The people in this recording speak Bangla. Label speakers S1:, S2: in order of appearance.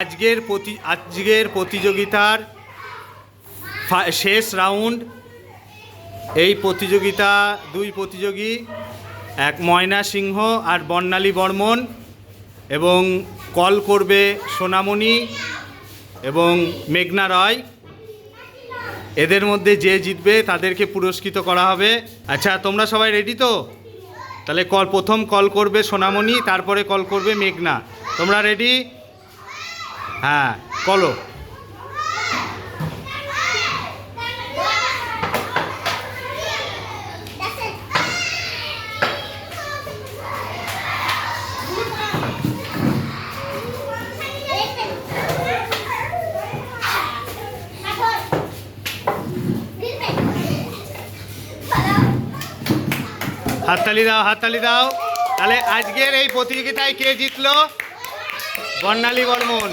S1: আজকের প্রতিযোগিতার শেষ রাউন্ড। এই প্রতিযোগিতা দুই প্রতিযোগী, এক ময়না সিংহ আর বর্ণালী বর্মন, এবং কল করবে সোনামণি এবং মেঘনা রয়। এদের মধ্যে যে জিতবে তাদেরকে পুরস্কৃত করা হবে। আচ্ছা, তোমরা সবাই রেডি তো? তাহলে প্রথম কল করবে সোনামণি, তারপরে কল করবে মেঘনা। তোমরা রেডি? হ্যাঁ, কলো। হাততালি দাও, হাততালি দাও। তাহলে আজকের এই প্রতিযোগিতায় কে জিতলো? বর্ণালী বর্মন।